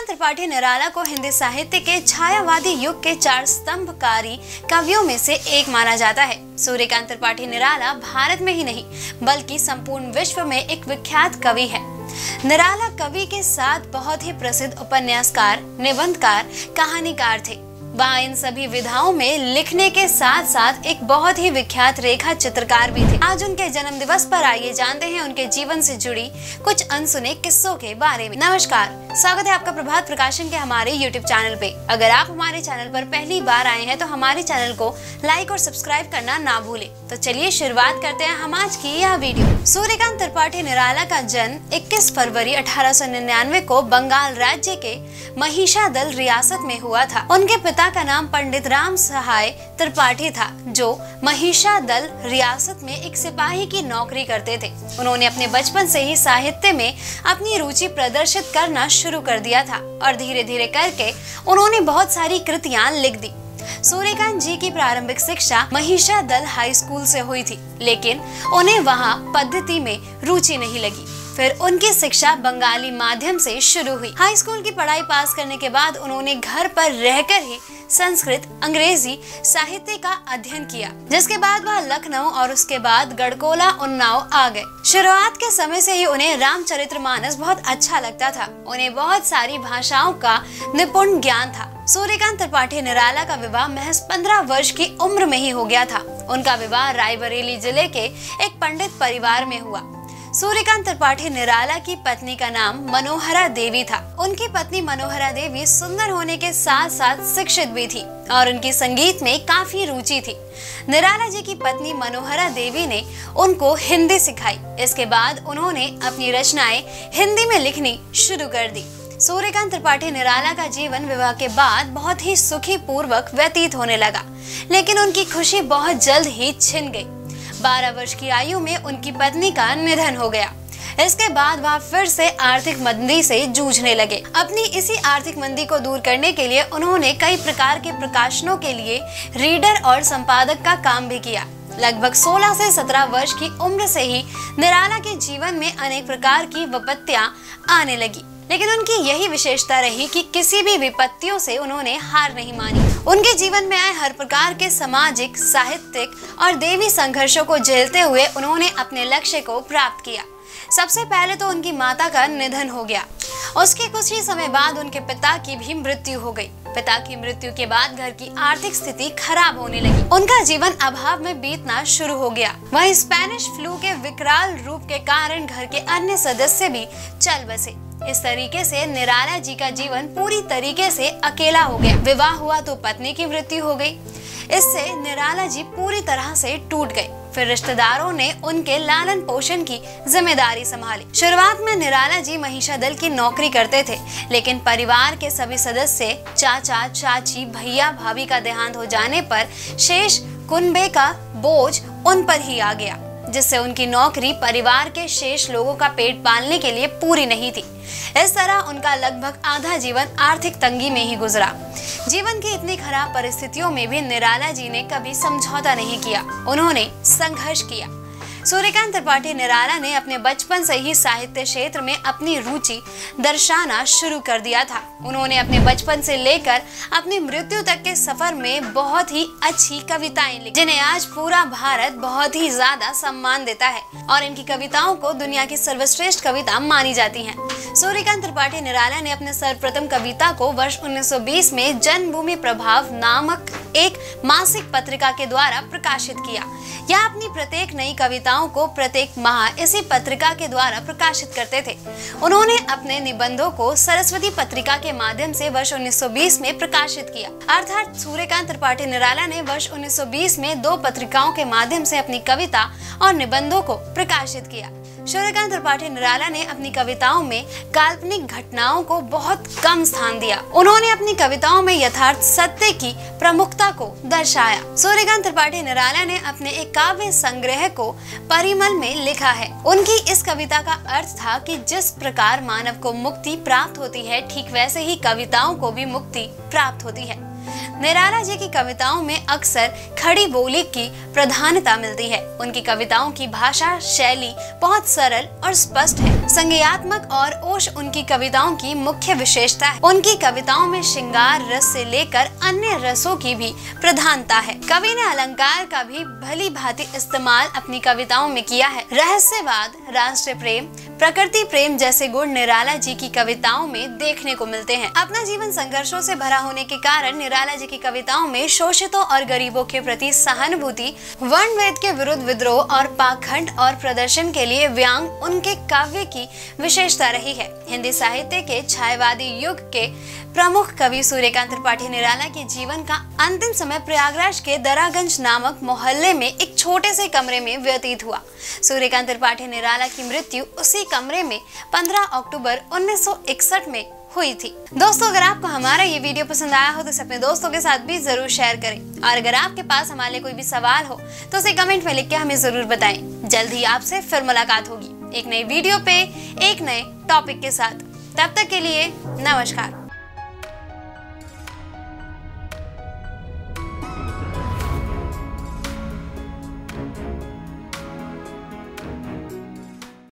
त्रिपाठी निराला को हिंदी साहित्य के छायावादी युग के 4 स्तंभकारी कवियों में से एक माना जाता है। सूर्यकांत त्रिपाठी निराला भारत में ही नहीं बल्कि संपूर्ण विश्व में एक विख्यात कवि है। निराला कवि के साथ बहुत ही प्रसिद्ध उपन्यासकार, निबंधकार, कहानीकार थे। वह इन सभी विधाओं में लिखने के साथ साथ एक बहुत ही विख्यात रेखा चित्रकार भी थे। आज उनके जन्म दिवस पर आइए जानते हैं उनके जीवन से जुड़ी कुछ अनसुने किस्सों के बारे में। नमस्कार, स्वागत है आपका प्रभात प्रकाशन के हमारे YouTube चैनल पे। अगर आप हमारे चैनल पर पहली बार आए हैं तो हमारे चैनल को लाइक और सब्सक्राइब करना ना भूलें। तो चलिए शुरुआत करते हैं हम आज की यह वीडियो। सूर्यकांत त्रिपाठी निराला का जन्म 21 फरवरी 1899 को बंगाल राज्य के महिषादल रियासत में हुआ था। उनके पिता का नाम पंडित राम सहाय त्रिपाठी था, जो महिषादल रियासत में एक सिपाही की नौकरी करते थे। उन्होंने अपने बचपन से ही साहित्य में अपनी रुचि प्रदर्शित करना शुरू कर दिया था और धीरे धीरे करके उन्होंने बहुत सारी कृतियां लिख दी। सूर्यकांत जी की प्रारंभिक शिक्षा महिषादल हाई स्कूल से हुई थी, लेकिन उन्हें वहां पद्धति में रुचि नहीं लगी। फिर उनकी शिक्षा बंगाली माध्यम से शुरू हुई। हाई स्कूल की पढ़ाई पास करने के बाद उन्होंने घर पर रहकर ही संस्कृत, अंग्रेजी साहित्य का अध्ययन किया, जिसके बाद वह लखनऊ और उसके बाद गढ़कोला, उन्नाव आ गए। शुरुआत के समय से ही उन्हें रामचरितमानस बहुत अच्छा लगता था। उन्हें बहुत सारी भाषाओं का निपुण ज्ञान था। सूर्यकांत त्रिपाठी निराला का विवाह महज 15 वर्ष की उम्र में ही हो गया था। उनका विवाह रायबरेली जिले के एक पंडित परिवार में हुआ। सूर्यकांत त्रिपाठी निराला की पत्नी का नाम मनोहरा देवी था। उनकी पत्नी मनोहरा देवी सुंदर होने के साथ साथ शिक्षित भी थी और उनकी संगीत में काफी रुचि थी। निराला जी की पत्नी मनोहरा देवी ने उनको हिंदी सिखाई। इसके बाद उन्होंने अपनी रचनाएं हिंदी में लिखनी शुरू कर दी। सूर्यकांत त्रिपाठी निराला का जीवन विवाह के बाद बहुत ही सुखी पूर्वक व्यतीत होने लगा, लेकिन उनकी खुशी बहुत जल्द ही छिन गई। 12 वर्ष की आयु में उनकी पत्नी का निधन हो गया। इसके बाद वह फिर से आर्थिक मंदी से जूझने लगे। अपनी इसी आर्थिक मंदी को दूर करने के लिए उन्होंने कई प्रकार के प्रकाशनों के लिए रीडर और संपादक का काम भी किया। लगभग 16 से 17 वर्ष की उम्र से ही निराला के जीवन में अनेक प्रकार की विपत्तियां आने लगी, लेकिन उनकी यही विशेषता रही कि किसी भी विपत्तियों से उन्होंने हार नहीं मानी। उनके जीवन में आए हर प्रकार के सामाजिक, साहित्यिक और देवी संघर्षों को झेलते हुए उन्होंने अपने लक्ष्य को प्राप्त किया। सबसे पहले तो उनकी माता का निधन हो गया। उसके कुछ ही समय बाद उनके पिता की भी मृत्यु हो गई। पिता की मृत्यु के बाद घर की आर्थिक स्थिति खराब होने लगी। उनका जीवन अभाव में बीतना शुरू हो गया। वहीं स्पेनिश फ्लू के विकराल रूप के कारण घर के अन्य सदस्य भी चल बसे। इस तरीके से निराला जी का जीवन पूरी तरीके से अकेला हो गया। विवाह हुआ तो पत्नी की मृत्यु हो गई। इससे निराला जी पूरी तरह से टूट गए। फिर रिश्तेदारों ने उनके लालन पोषण की जिम्मेदारी संभाली। शुरुआत में निराला जी महिषादल की नौकरी करते थे, लेकिन परिवार के सभी सदस्य, चाचा, चाची, भैया, भाभी का देहांत हो जाने पर शेष कुनबे का बोझ उन पर ही आ गया, जिससे उनकी नौकरी परिवार के शेष लोगों का पेट पालने के लिए पूरी नहीं थी। इस तरह उनका लगभग आधा जीवन आर्थिक तंगी में ही गुजरा। जीवन की इतनी खराब परिस्थितियों में भी निराला जी ने कभी समझौता नहीं किया। उन्होंने संघर्ष किया। सूर्यकांत त्रिपाठी निराला ने अपने बचपन से ही साहित्य क्षेत्र में अपनी रुचि दर्शाना शुरू कर दिया था। उन्होंने अपने बचपन से लेकर अपनी मृत्यु तक के सफर में बहुत ही अच्छी कविताएं लिखी, जिन्हें आज पूरा भारत बहुत ही ज्यादा सम्मान देता है और इनकी कविताओं को दुनिया की सर्वश्रेष्ठ कविता मानी जाती हैं। सूर्यकांत त्रिपाठी निराला ने अपने सर्वप्रथम कविता को वर्ष 1920 में जन्मभूमि प्रभाव नामक एक मासिक पत्रिका के द्वारा प्रकाशित किया। यह अपनी प्रत्येक नई कविताओं को प्रत्येक माह इसी पत्रिका के द्वारा प्रकाशित करते थे। उन्होंने अपने निबंधों को सरस्वती पत्रिका के माध्यम से वर्ष 1920 में प्रकाशित किया। अर्थात सूर्यकांत त्रिपाठी निराला ने वर्ष 1920 में 2 पत्रिकाओं के माध्यम से अपनी कविता और निबंधों को प्रकाशित किया। सूर्यकांत त्रिपाठी निराला ने अपनी कविताओं में काल्पनिक घटनाओं को बहुत कम स्थान दिया। उन्होंने अपनी कविताओं में यथार्थ सत्य की प्रमुखता को दर्शाया। सूर्यकांत त्रिपाठी निराला ने अपने एक काव्य संग्रह को परिमल में लिखा है। उनकी इस कविता का अर्थ था कि जिस प्रकार मानव को मुक्ति प्राप्त होती है, ठीक वैसे ही कविताओं को भी मुक्ति प्राप्त होती है। निराला जी की कविताओं में अक्सर खड़ी बोली की प्रधानता मिलती है। उनकी कविताओं की भाषा शैली बहुत सरल और स्पष्ट है। संज्ञात्मक और ओश उनकी कविताओं की मुख्य विशेषता है। उनकी कविताओं में श्रृंगार रस से लेकर अन्य रसों की भी प्रधानता है। कवि ने अलंकार का भी भली भांति इस्तेमाल अपनी कविताओं में किया है। रहस्यवाद, राष्ट्र प्रेम, प्रकृति प्रेम जैसे गुण निराला जी की कविताओं में देखने को मिलते हैं। अपना जीवन संघर्षों से भरा होने के कारण निराला जी की कविताओं में शोषितों और गरीबों के प्रति सहानुभूति, वर्णभेद के विरुद्ध विद्रोह और पाखंड और प्रदर्शन के लिए व्यंग उनके काव्य की विशेषता रही है। हिंदी साहित्य के छायावादी युग के प्रमुख कवि सूर्यकांत त्रिपाठी निराला के जीवन का अंतिम समय प्रयागराज के दरागंज नामक मोहल्ले में एक छोटे से कमरे में व्यतीत हुआ। सूर्यकांत त्रिपाठी निराला की मृत्यु उसी कमरे में 15 अक्टूबर 1961 में हुई थी। दोस्तों, अगर आपको हमारा ये वीडियो पसंद आया हो तो इसे अपने दोस्तों के साथ भी जरूर शेयर करें और अगर आपके पास हमारे लिए कोई भी सवाल हो तो उसे कमेंट में लिख के हमें जरूर बताएं। जल्द ही आपसे फिर मुलाकात होगी एक नई वीडियो पे एक नए टॉपिक के साथ। तब तक के लिए नमस्कार।